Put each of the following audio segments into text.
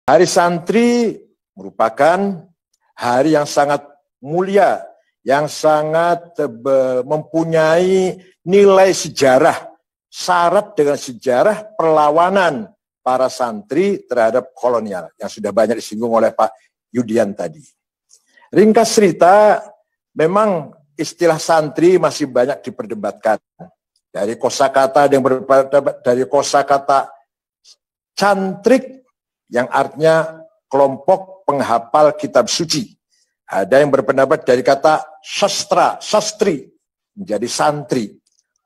Hari Santri merupakan hari yang sangat mulia, yang sangat mempunyai nilai sejarah, syarat dengan sejarah perlawanan para santri terhadap kolonial, yang sudah banyak disinggung oleh Pak Yudian tadi. Ringkas cerita, memang istilah santri masih banyak diperdebatkan. Dari kosakata yang dari kosakata cantrik, yang artinya kelompok penghafal kitab suci. Ada yang berpendapat dari kata sastri, menjadi santri.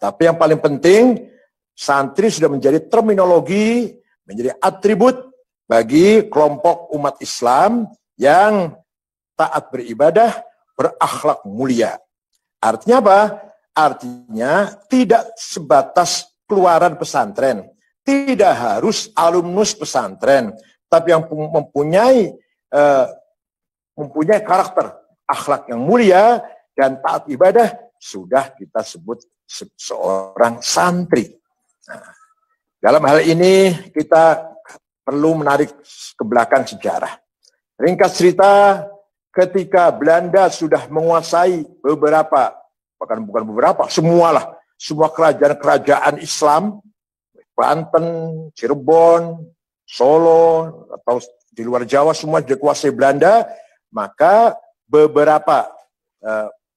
Tapi yang paling penting, santri sudah menjadi terminologi, menjadi atribut bagi kelompok umat Islam yang taat beribadah, berakhlak mulia. Artinya apa? Artinya tidak sebatas keluaran pesantren, tidak harus alumnus pesantren, tapi yang mempunyai karakter akhlak yang mulia dan taat ibadah sudah kita sebut seorang santri. Nah, dalam hal ini kita perlu menarik ke belakang sejarah. Ringkas cerita, ketika Belanda sudah menguasai beberapa, bahkan bukan beberapa, semua kerajaan Islam, Banten, Cirebon, Solo, atau di luar Jawa semua dikuasai Belanda, maka beberapa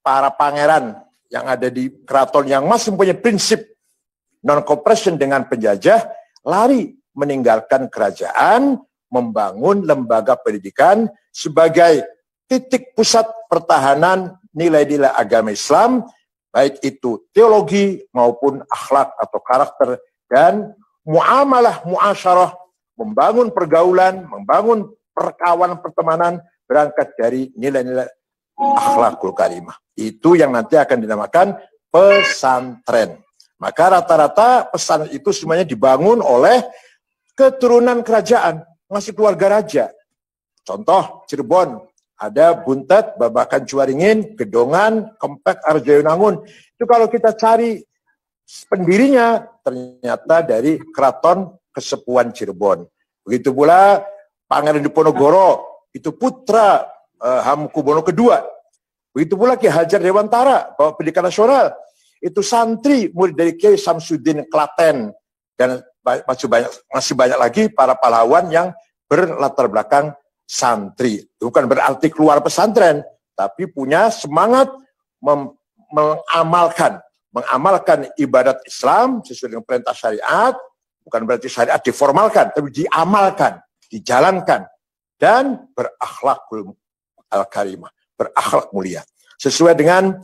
para pangeran yang ada di keraton yang masih mempunyai prinsip non-cooperation dengan penjajah, lari meninggalkan kerajaan, membangun lembaga pendidikan sebagai titik pusat pertahanan nilai-nilai agama Islam, baik itu teologi maupun akhlak atau karakter, dan muamalah, muasyarah, membangun pergaulan, membangun perkawanan pertemanan, berangkat dari nilai-nilai akhlakul karimah. Itu yang nanti akan dinamakan pesantren. Maka rata-rata pesantren itu semuanya dibangun oleh keturunan kerajaan, masih keluarga raja. Contoh Cirebon, ada Buntet, Babakan Cuaringin, Gedongan, Kempek, Arjayunangun. Itu kalau kita cari pendirinya, ternyata dari Keraton Kesepuan Cirebon. Begitu pula Pangeran Diponegoro, itu putra Hamengkubuwono II. Begitu pula Ki Hajar Dewantara, Bapak Pendidikan Nasional, itu santri murid dari Kiai Samsudin Klaten. Dan masih banyak lagi para pahlawan yang berlatar belakang santri. Bukan berarti keluar pesantren, tapi punya semangat mengamalkan ibadat Islam sesuai dengan perintah syariat. Bukan berarti syariat diformalkan, tapi diamalkan, dijalankan, dan berakhlakul al-karimah, berakhlak mulia. Sesuai dengan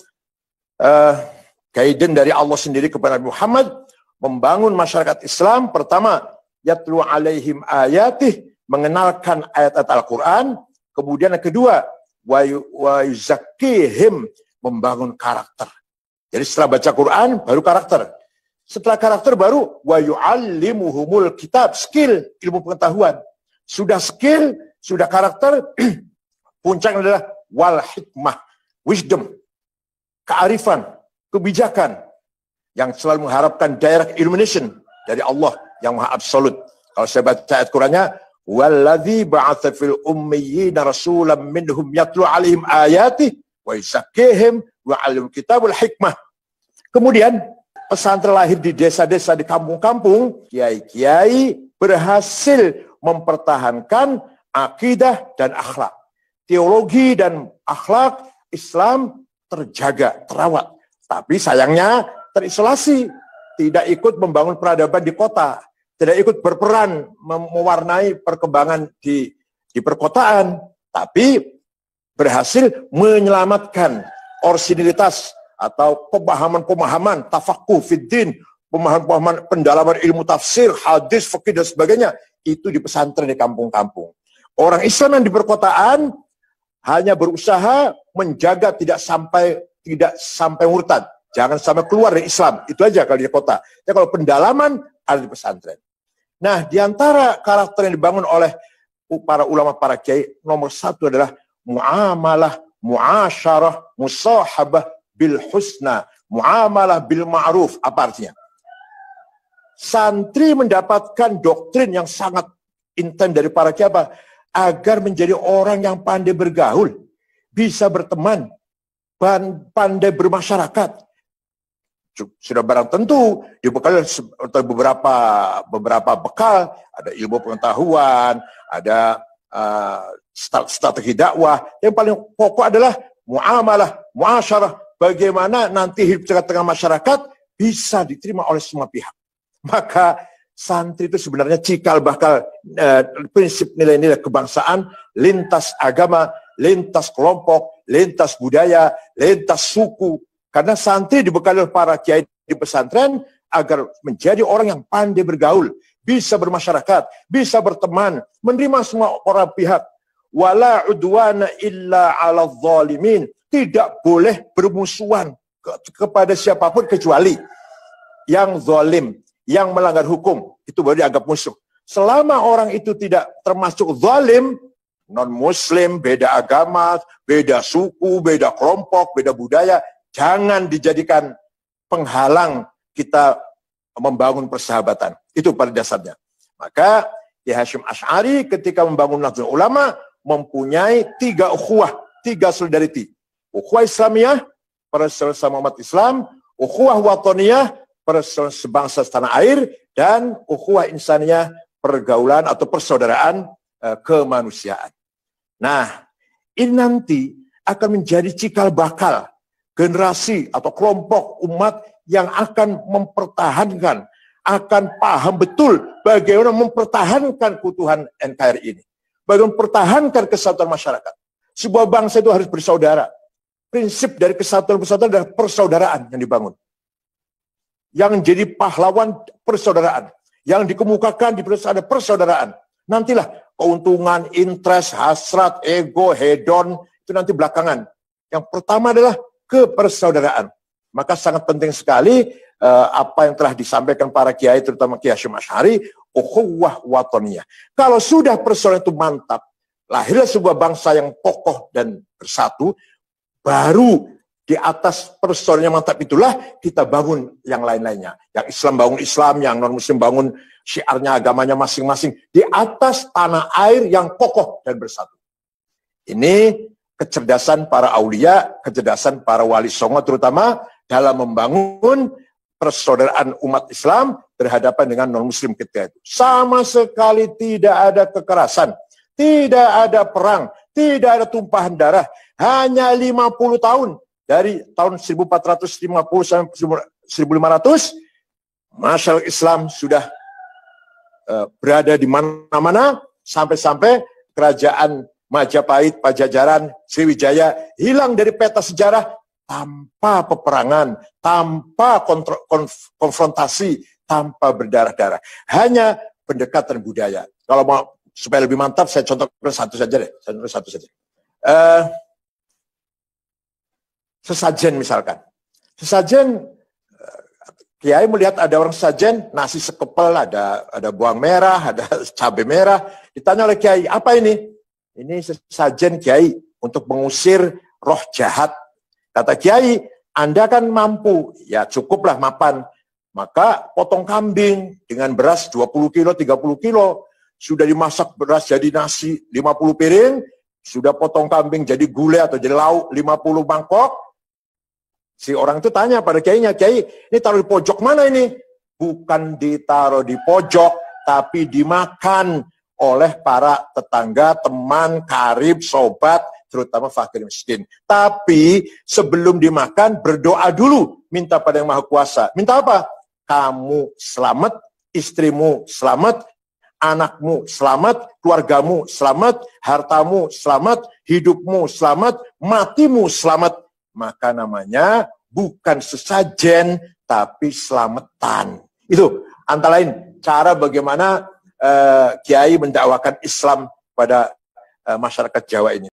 guidance dari Allah sendiri kepada Nabi Muhammad, membangun masyarakat Islam, pertama, yatlu alaihim ayatih, mengenalkan ayat-ayat Al-Quran, kemudian yang kedua, wa yuzakkihim, membangun karakter. Jadi setelah baca Quran, baru karakter. Setelah karakter baru wa yu'allimuhumul kitab, skill, ilmu pengetahuan. Sudah skill, sudah karakter, puncak adalah wal hikmah, wisdom, kearifan, kebijakan, yang selalu mengharapkan direct illumination dari Allah yang maha absolut. Kalau saya baca ayat Qurannya, walladzi ba'atsa fil ummiyina rasulan minhum yatlu 'alaihim ayatihi wa yuzakkihim wa 'allimul kitabul hikmah. Kemudian pesantren lahir di desa-desa, di kampung-kampung, kiai-kiai berhasil mempertahankan akidah dan akhlak. Teologi dan akhlak Islam terjaga, terawat. Tapi sayangnya terisolasi, tidak ikut membangun peradaban di kota, tidak ikut berperan mewarnai perkembangan di perkotaan, tapi berhasil menyelamatkan orisinilitas atau pemahaman-pemahaman tafaqquh fiddin, pemahaman-pemahaman pendalaman ilmu tafsir, hadis, fikih dan sebagainya, itu di pesantren di kampung-kampung. Orang Islam yang di perkotaan hanya berusaha menjaga tidak sampai murtad, jangan sampai keluar dari Islam. Itu aja kalau di kota. Ya, kalau pendalaman ada di pesantren. Nah, di antara karakter yang dibangun oleh para ulama, para kiai, nomor satu adalah muamalah, muasyarah, musahabah bil husna, muamalah bil ma'ruf. Apa artinya? Santri mendapatkan doktrin yang sangat intens dari para kiai agar menjadi orang yang pandai bergaul, bisa berteman, pandai bermasyarakat. Sudah barang tentu dibekali beberapa bekal, ada ilmu pengetahuan, ada strategi dakwah. Yang paling pokok adalah muamalah, muasyarah, bagaimana nanti hidup tengah-tengah masyarakat bisa diterima oleh semua pihak. Maka santri itu sebenarnya cikal bakal prinsip nilai-nilai kebangsaan, lintas agama, lintas kelompok, lintas budaya, lintas suku. Karena santri dibekali oleh para kiai di pesantren agar menjadi orang yang pandai bergaul, bisa bermasyarakat, bisa berteman, menerima semua orang pihak. Wala udwana illa 'alal zalimin. Tidak boleh bermusuhan kepada siapapun kecuali yang zalim, yang melanggar hukum. Itu baru dianggap musuh. Selama orang itu tidak termasuk zalim, non-muslim, beda agama, beda suku, beda kelompok, beda budaya, jangan dijadikan penghalang kita membangun persahabatan. Itu pada dasarnya. Maka Kiai Hasyim Asy'ari ketika membangun Nahdlatul Ulama mempunyai 3 ukhuwah, 3 solidarity. Ukhuwah Islamiyah, persaudaraan umat Islam, ukhuwah watoniyah, persaudaraan sebangsa setanah air, dan ukhuwah insaniyah, pergaulan atau persaudaraan kemanusiaan. Nah, ini nanti akan menjadi cikal bakal generasi atau kelompok umat yang akan mempertahankan, akan paham betul bagaimana mempertahankan keutuhan NKRI ini. Bagaimana mempertahankan kesatuan masyarakat. Sebuah bangsa itu harus bersaudara. Prinsip dari kesatuan adalah persaudaraan yang dibangun. Yang jadi pahlawan persaudaraan. Yang dikemukakan di ada persaudaraan. Nantilah keuntungan, interest, hasrat, ego, hedon, itu nanti belakangan. Yang pertama adalah kepersaudaraan. Maka sangat penting sekali apa yang telah disampaikan para kiai, terutama Kiai Hasyim Asy'ari, ukhuwah watoniyah. Kalau sudah persaudaraan itu mantap, lahirlah sebuah bangsa yang kokoh dan bersatu, baru di atas persaudaraan yang mantap itulah kita bangun yang lain-lainnya. Yang Islam bangun Islam, yang non-Muslim bangun syiarnya, agamanya masing-masing. Di atas tanah air yang kokoh dan bersatu. Ini kecerdasan para aulia, kecerdasan para wali songo terutama dalam membangun persaudaraan umat Islam berhadapan dengan non-Muslim ketika itu. Sama sekali tidak ada kekerasan, tidak ada perang, tidak ada tumpahan darah. Hanya 50 tahun, dari tahun 1450 sampai 1500, masyarakat Islam sudah berada di mana-mana, sampai-sampai kerajaan Majapahit, Pajajaran, Sriwijaya hilang dari peta sejarah tanpa peperangan, tanpa konfrontasi, tanpa berdarah-darah. Hanya pendekatan budaya. Kalau mau supaya lebih mantap, saya contohkan satu saja deh. Sesajen misalkan. Sesajen, Kiai melihat ada orang sesajen, nasi sekepel, ada bawang merah, ada cabai merah. Ditanya oleh Kiai, apa ini? Ini sesajen Kiai untuk mengusir roh jahat. Kata Kiai, Anda kan mampu, ya cukuplah mapan. Maka potong kambing dengan beras 20 kilo, 30 kilo. Sudah dimasak beras jadi nasi 50 piring. Sudah potong kambing jadi gulai atau jadi lauk 50 mangkok. Si orang itu tanya pada Kiainya, Kiai, ini taruh di pojok mana ini? Bukan ditaruh di pojok, tapi dimakan oleh para tetangga, teman, karib, sobat, terutama fakir miskin. Tapi sebelum dimakan, berdoa dulu, minta pada Yang Maha Kuasa. Minta apa? Kamu selamat, istrimu selamat, anakmu selamat, keluargamu selamat, hartamu selamat, hidupmu selamat, matimu selamat. Maka namanya bukan sesajen, tapi selamatan. Itu antara lain cara bagaimana Kiai mendakwakan Islam pada masyarakat Jawa ini.